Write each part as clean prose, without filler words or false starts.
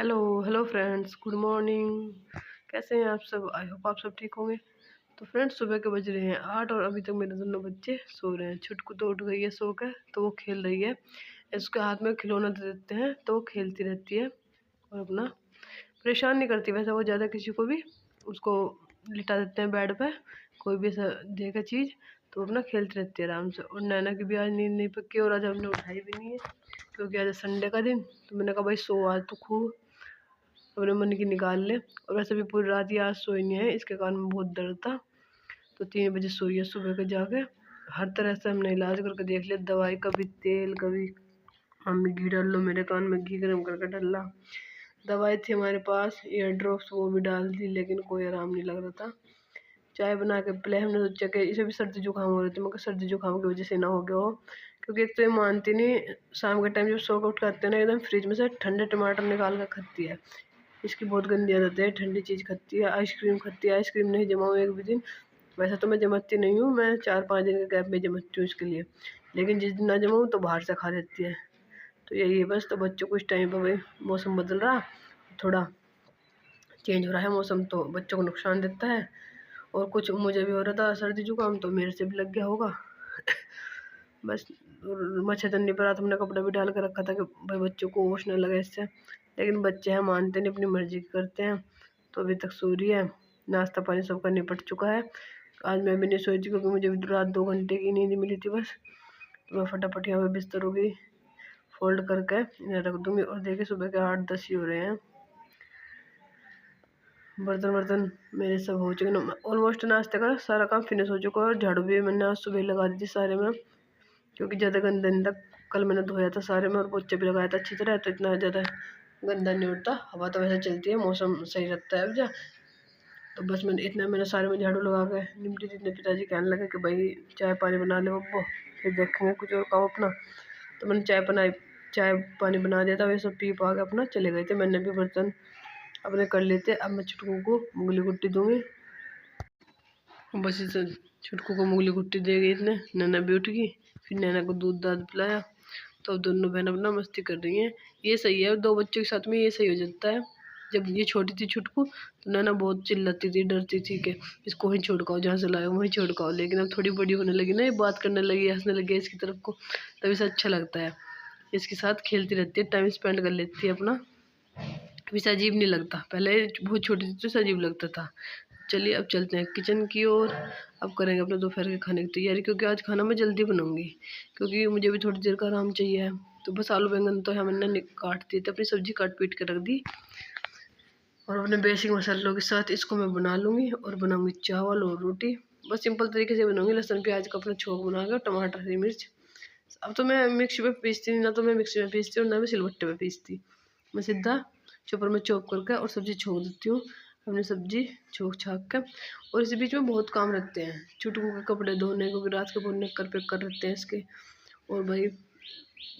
Hello hello friends, good morning. कैसे हैं आप सब? आई होप आप सब ठीक होंगे। तो फ्रेंड्स, सुबह के बज रहे हैं 8 और अभी तक मेरे दोनों बच्चे सो रहे हैं। छुटकू तो उठ गई है सो कर, तो वो खेल रही है। इसके हाथ में खिलौना दे देते हैं तो वो खेलती रहती है और अपना परेशान नहीं करती। वैसे वो ज़्यादा किसी को भी उसको लिटा देते हैं बेड पे, कोई भी ऐसा देगा चीज़ तो अपना खेलती रहती है आराम से। और नैना की भी आज नींद नहीं पक्की और आज हमने उठाई भी नहीं है क्योंकि आज संडे का दिन। तो मैंने कहा भाई सो आज तो खूब अपने मन की निकाल ले। और वैसे भी पूरी रात ही आज सोई नहीं है, इसके कान में बहुत दर्द था। तो 3 बजे सोई है सुबह के जाके। हर तरह से हमने इलाज करके देख लिया, दवाई कभी तेल कभी मम्मी घी डाल लो, मेरे कान में घी गर्म करके डाला। दवाई थी हमारे पास ईयर ड्रॉप्स, वो भी डाल दी लेकिन कोई आराम नहीं लग रहा था। चाय बना के पहले हमने सोचा कि इसे भी सर्दी जुकाम हो रही थी, मगर सर्दी जुकाम की वजह से ना हो गया हो। क्योंकि एक तो ये मानती नहीं, शाम के टाइम जब सो के उठ करते हैं ना एकदम फ्रिज में से ठंडे टमाटर निकाल कर खाती है। इसकी बहुत गंदी आदत है, ठंडी चीज़ खाती है, आइसक्रीम खाती है। आइसक्रीम नहीं जमाऊँ एक भी दिन। वैसे तो मैं जमाती नहीं हूँ, मैं 4-5 दिन के गैप में जमाती हूँ इसके लिए। लेकिन जिस दिन ना जमाऊँ तो बाहर से खा लेती है। तो यही है बस। तो बच्चों को इस टाइम पर भाई मौसम बदल रहा, थोड़ा चेंज हो रहा है मौसम, तो बच्चों को नुकसान देता है। और कुछ मुझे भी हो रहा था सर्दी जुकाम, तो मेरे से भी लग गया होगा। बस मच्छरदानी पर रात हमने कपड़ा भी डाल कर रखा था कि भाई बच्चों को होश न लगे इससे। लेकिन बच्चे हैं, मानते नहीं, अपनी मर्जी करते हैं। तो अभी तक सो रही है। नाश्ता पानी सबका निपट चुका है। आज मैं भी नहीं सोई थी क्योंकि मुझे भी रात 2 घंटे की नींद मिली थी बस। तो मैं फटाफट यहाँ पे बिस्तर होगी फोल्ड करके इन्हें रख दूँगी। और देखिए सुबह के 8-10 ही हो रहे हैं। बर्तन वर्तन मेरे सब हो चुके ना, ऑलमोस्ट नाश्ते का सारा काम फिनिश हो चुका है। और झाड़ू भी मैंने आज सुबह लगा दी थी सारे में, क्योंकि ज़्यादा गंदा नहीं था। कल मैंने धोया था सारे में और पोछा भी लगाया था अच्छी तरह, तो इतना ज़्यादा गंदा नहीं उठता। हवा तो वैसे चलती है, मौसम सही रहता है अब जा। तो बस मैंने सारे में झाड़ू लगा के निपटी थी। इतने पिताजी कहने लगे कि भाई चाय पानी बना ले बब्बो, फिर देखेंगे कुछ और काम अपना। तो मैंने चाय पानी बना दिया था, वे सब पी पा के अपना चले गए थे। मैंने भी बर्तन अपने कर लेते। अब मैं छुटकू को मुंगली गुट्टी दूँगी। बस इसे छुटकू को मुंगली गुट्टी दे गई इतने, नैना भी उठ गई। फिर नैना को दूध दाद पिलाया। तो अब दोनों बहन अपना मस्ती कर रही हैं। ये सही है, 2 बच्चों के साथ में ये सही हो जाता है। जब ये छोटी थी छुटकू, तो नैना बहुत चिल्लाती थी, डरती थी कि इसको वहीं छोड़ के आओ, जहाँ से लाए हो वहीं छोड़ के आओ। लेकिन अब थोड़ी बड़ी होने लगी ना, ये बात करने लगी, हंसने लगी इसकी तरफ को, तभी से अच्छा लगता है। इसके साथ खेलती रहती है, टाइम स्पेंड कर लेती है अपना। अभी से अजीब नहीं लगता, पहले बहुत छोटी थी तो अजीब लगता था। चलिए अब चलते हैं किचन की ओर। अब करेंगे अपने दोपहर के खाने की तैयारी, क्योंकि आज खाना मैं जल्दी बनाऊंगी, क्योंकि मुझे भी थोड़ी देर का आराम चाहिए। तो बस आलू बैंगन तो हमने काट दिए थे, अपनी सब्जी काट पीट के रख दी। और अपने बेसिक मसालों के साथ इसको मैं बना लूँगी और बनाऊँगी चावल और रोटी। बस सिंपल तरीके से बनाऊँगी, लहसुन प्याज का अपना छोंक बना के, टमाटर हरी मिर्च। अब तो मैं मिक्सी में पीसती नहीं, ना तो मैं मिक्सी में पीसती हूँ ना मैं सिलबट्टे में पीसती। मैं सीधा चॉपर में चॉप करके और सब्ज़ी छोंक देती हूँ। अपनी सब्ज़ी छोंक छाक के। और इसी बीच में बहुत काम रखते हैं, छुटकू के कपड़े धोने, क्योंकि रात के बहुत निक्कर पिक्कर रहते हैं इसके। और भाई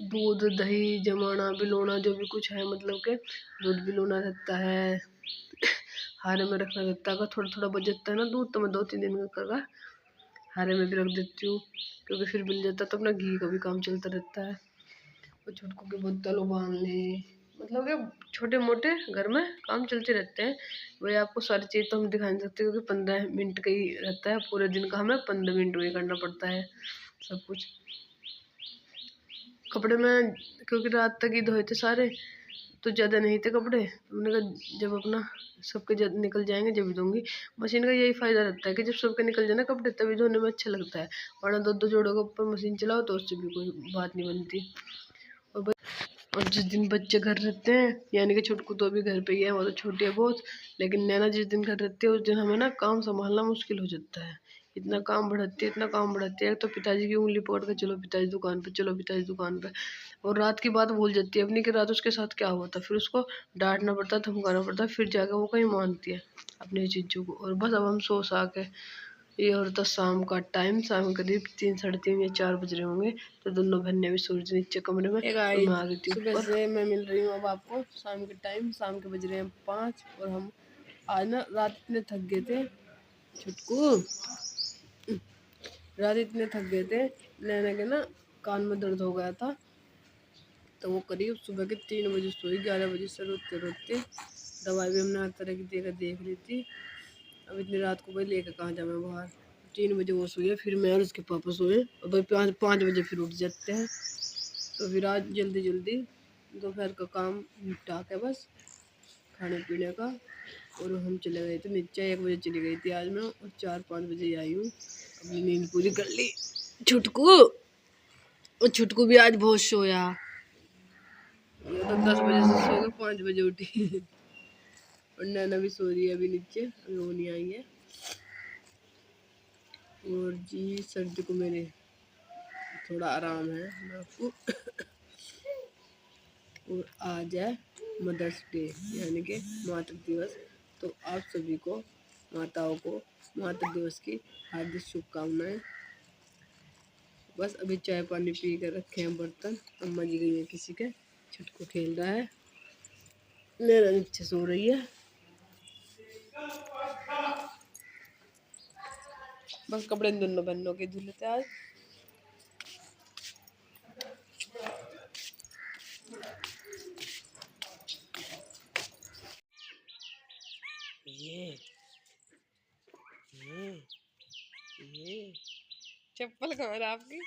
दूध दही जमाना बिलोना जो भी कुछ है, मतलब के दूध बिलोना रहता है, हारे में रखना रहता है। अगर थोड़ा थोड़ा बच जाता है ना दूध, तो मैं 2-3 दिन का हारे में भी रख देती हूँ, क्योंकि फिर मिल जाता है तो अपना घी का भी काम चलता रहता है। और छुटकू की बोतल उबालने, मतलब कि छोटे मोटे घर में काम चलते रहते हैं। वही आपको सारी चीज़ तो हम दिखा नहीं सकते, क्योंकि 15 मिनट का ही रहता है पूरे दिन का, हमें 15 मिनट में करना पड़ता है सब कुछ। कपड़े में क्योंकि रात तक ही धोए थे सारे, तो ज़्यादा नहीं थे कपड़े, तो मैंने कहा जब अपना सबके जब निकल जाएंगे जब दूँगी। मशीन का यही फ़ायदा रहता है कि जब सबके निकल जाए ना कपड़े, तभी धोने में अच्छा लगता है। वरना 2-2 जोड़ों के ऊपर मशीन चलाओ तो उससे भी कोई बात नहीं बनती। और और जिस दिन बच्चे घर रहते हैं, यानी कि छुटकू तो अभी घर पे ही है, वो तो छोटी है बहुत। लेकिन नैना जिस दिन घर रहती है उस दिन हमें ना काम संभालना मुश्किल हो जाता है। इतना काम बढ़ाती है, इतना काम बढ़ाती है, तो पिताजी की उंगली पकड़ के चलो पिताजी दुकान पे, चलो पिताजी दुकान पे। और रात की बात भूल जाती है अपनी कि रात उसके साथ क्या हुआ था। फिर उसको डांटना पड़ता है, धमकाना पड़ता है, फिर जाकर वो कहीं मानती है अपनी चीज़ों को। और बस अब हम सो सा के ये और तो शाम का टाइम, शाम करीब 3-3:30 या 4 बज रहे होंगे। तो दोनों बहन ने भी सूरज नीचे कमरे में, और मैं आ गई थी सुबह से। मैं मिल रही हूँ अब आपको शाम के टाइम, शाम के बज रहे हैं 5। और हम आज ना रात इतने थक गए थे छुटकू, रात इतने थक गए थे, नैना के ना कान में दर्द हो गया था। तो वो करीब सुबह के 3 बजे सोई, 11 बजे से रोते रोते। दवाई भी हमने हर तरह की देख ली थी। अब इतनी रात को भाई लेकर कहाँ जाऊँ बाहर। 3 बजे वो सोए, फिर मैं और उसके पापा सोए, और भाई 5 बजे फिर उठ जाते हैं। तो फिर आज जल्दी जल्दी दोपहर का काम निपटा के बस खाने पीने का, और हम चले गए थे नीचे। 1 बजे चली गई थी आज मैं, और 4-5 बजे आई हूँ। अपनी नींद पूरी कर ली। छुटकू, और छुटकू भी आज बहुत सोया। ये तो 10 बजे से सो गए, 5 बजे उठी। और नैना भी सो रही है अभी नीचे, अभी वो नहीं आई है। और जी सर्दी को मेरे थोड़ा आराम है आपको। और आज है मदर्स डे, यानी कि मातृ दिवस। तो आप सभी को, माताओं को, मातृ दिवस की हार्दिक शुभकामनाएं। बस अभी चाय पानी पी कर रखे हैं बर्तन। अम्मा जी गई है किसी के, छुटकू खेल रहा है, मेरा नीचे सो रही है। बस कपड़े दोनों बहनों के धुल लेते आज। ये चप्पल कहाँ है आपकी?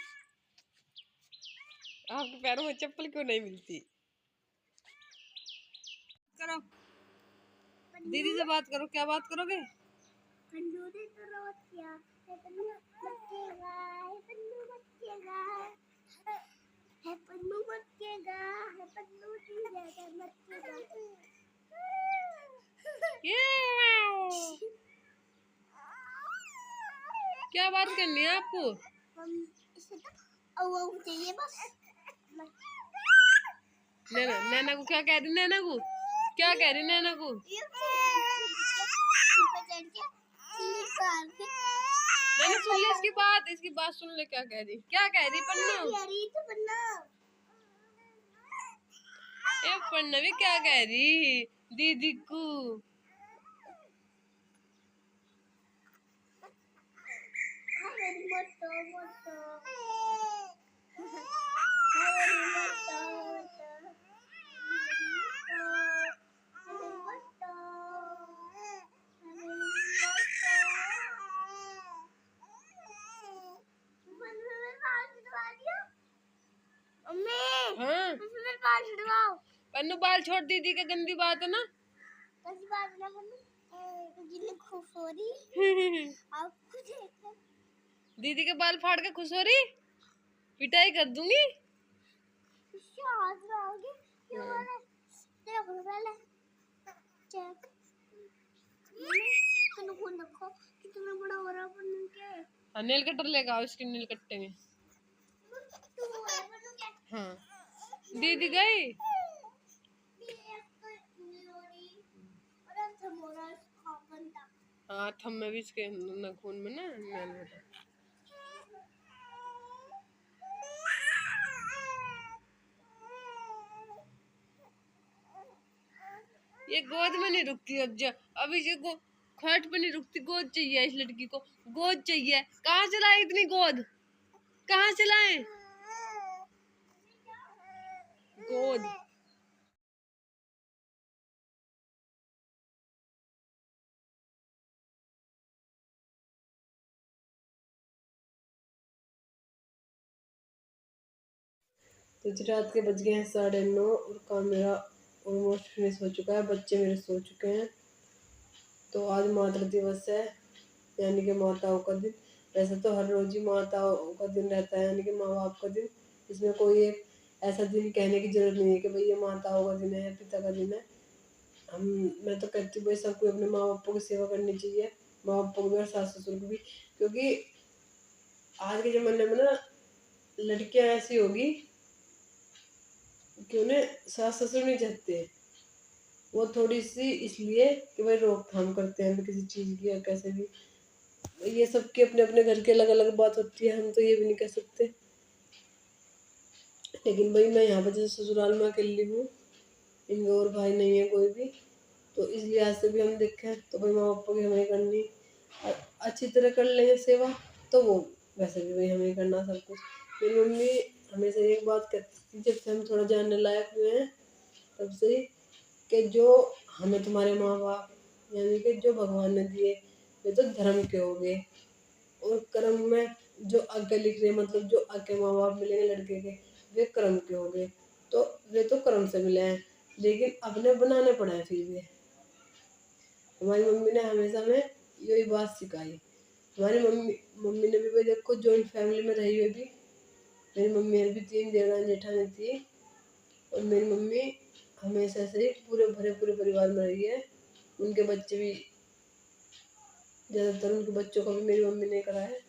आपके पैरों में चप्पल क्यों नहीं मिलती? करो, दीदी से बात करो। क्या बात करोगे? क्या बात करनी है आपको? चाहिए बस। नैना, नैना को क्या कह रही? नैना को क्या कह रही? नैना को मैंने सुन ली इसकी बात सुन ले। क्या कह रही? क्या कह रही पन्नू? ए पन्नू भी क्या कह रही दीदी को? हाँ पन्नू बाल छोड़, दीदी का गंदी बात है ना। दीदी के बाल फाड़ के खुश हो रही, पिटाई कर दूंगी। कितना बड़ा हो रहा है। नेल कटर लेगा इसके, नेल कटेंगे। हाँ दीदी गई। हाँ थम में भी इसके नाखून में ना मैल होता। ये गोद में नहीं रुकती अब इसे खाट पे नहीं रुकती। गोद चाहिए इस लड़की को, गोद चाहिए। कहाँ से लाए इतनी गोद? कहाँ से लाए गोद? तो रात के बज गए हैं 9:30, और काम मेरा ऑलमोस्ट फिनिश हो चुका है। बच्चे मेरे सो चुके हैं। तो आज मातृ दिवस है, यानी कि माताओं का दिन। वैसे तो हर रोज ही माताओं का दिन रहता है, यानी कि माँ बाप का दिन। इसमें कोई एक ऐसा दिन कहने की जरूरत नहीं है कि भाई ये माताओं का दिन है या पिता का दिन है। मैं तो कहती हूँ भाई सबको अपने माँ बापों की सेवा करनी चाहिए, माँ बापों को भी और सास ससुर को भी। क्योंकि आज के ज़माने में ना लड़कियां ऐसी होगी कि उन्हें सास ससुर नहीं चाहते। वो थोड़ी सी इसलिए कि भाई रोकथाम करते हैं किसी चीज़ की या कैसे भी। ये सबके अपने अपने घर के अलग अलग बात होती है, हम तो ये भी नहीं कह सकते। लेकिन भाई मैं यहाँ पर जैसे ससुराल में अकेली हूँ, इनके और भाई नहीं है कोई भी, तो इस लिहाज से भी हम देखें तो भाई माँ पापा की हमें करनी, अच्छी तरह कर लेंगे सेवा तो वो वैसे भी भाई हमें करना सब कुछ। मेरी मम्मी हमेशा एक बात कहती थी जब से हम थोड़ा जानने लायक हुए हैं तब से, कि जो हमें तुम्हारे माँ बाप यानी कि जो भगवान ने दिए वे तो धर्म के हो गए, और कर्म में जो आगे लिख रहे मतलब जो आगे माँ बाप मिलेंगे लड़के के वे कर्म के हो गए, तो वे तो कर्म से मिले हैं, लेकिन अपने बनाने पड़े हैं फिर भी। हमारी मम्मी ने हमेशा हमें यही बात सिखाई। हमारी मम्मी मम्मी ने भी भाई देखो जॉइंट फैमिली में रही हुई भी, मेरी मम्मी भी 3 देवरानी जेठानी थी, और मेरी मम्मी हमेशा से ही पूरे परिवार में रही है। उनके बच्चे भी ज़्यादातर उनके बच्चों का भी मेरी मम्मी ने करा है।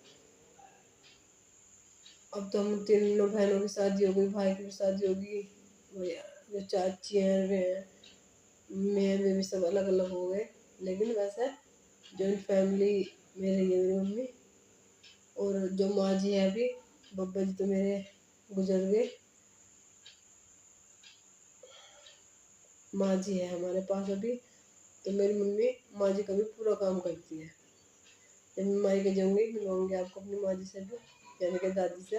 अब तो हम तीनों बहनों की शादी हो गई, भाई की भी शादी होगी, जो चाची हैं वे हैं, मैं भी सब अलग अलग हो गए, लेकिन वैसे जॉइंट फैमिली में रही है मेरी मम्मी। और जो माँ जी है अभी, बब्बा जी तो मेरे गुजर गए, माँ जी है हमारे पास अभी। तो मेरी मम्मी माँ जी का भी पूरा काम करती है। जब मैं मायके जाऊँगी मिलवाऊँगी आपको अपनी माँ जी से भी, यानी कि दादी से।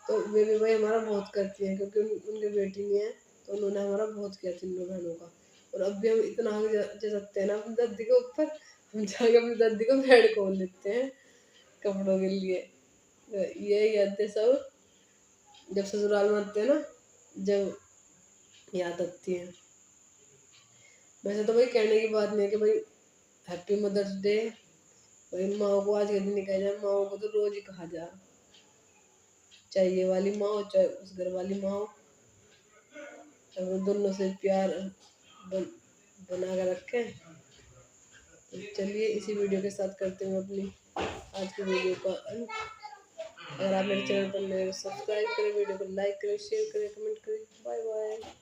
तो वे भी भाई हमारा बहुत करती हैं, क्योंकि उनकी बेटी नहीं है, तो उन्होंने हमारा बहुत किया तीनों बहनों का। और अब भी हम इतना आगे जा सकते हैं ना अपनी दादी के ऊपर, हम जाके अपनी दादी को बेड खोल लेते हैं कपड़ों के लिए। तो ये यादें सब जब ससुराल में आते हैं ना, जब याद आती हैं। वैसे तो भाई कहने की बात नहीं है कि भाई हैप्पी मदर्स डे, भाई माँ को आज के दिन नहीं कहा जाए, माँ को तो रोज ही कहा जा, चाहे ये वाली माँ हो चाहे उस घर वाली माँ हो, अब दोनों से प्यार बना कर रखें। तो चलिए इसी वीडियो के साथ करते हैं अपनी आज की वीडियो का अंत। अगर आप मेरे चैनल पर नए हो सब्सक्राइब करें, वीडियो को लाइक करें, शेयर करें, कमेंट करें। Bye bye.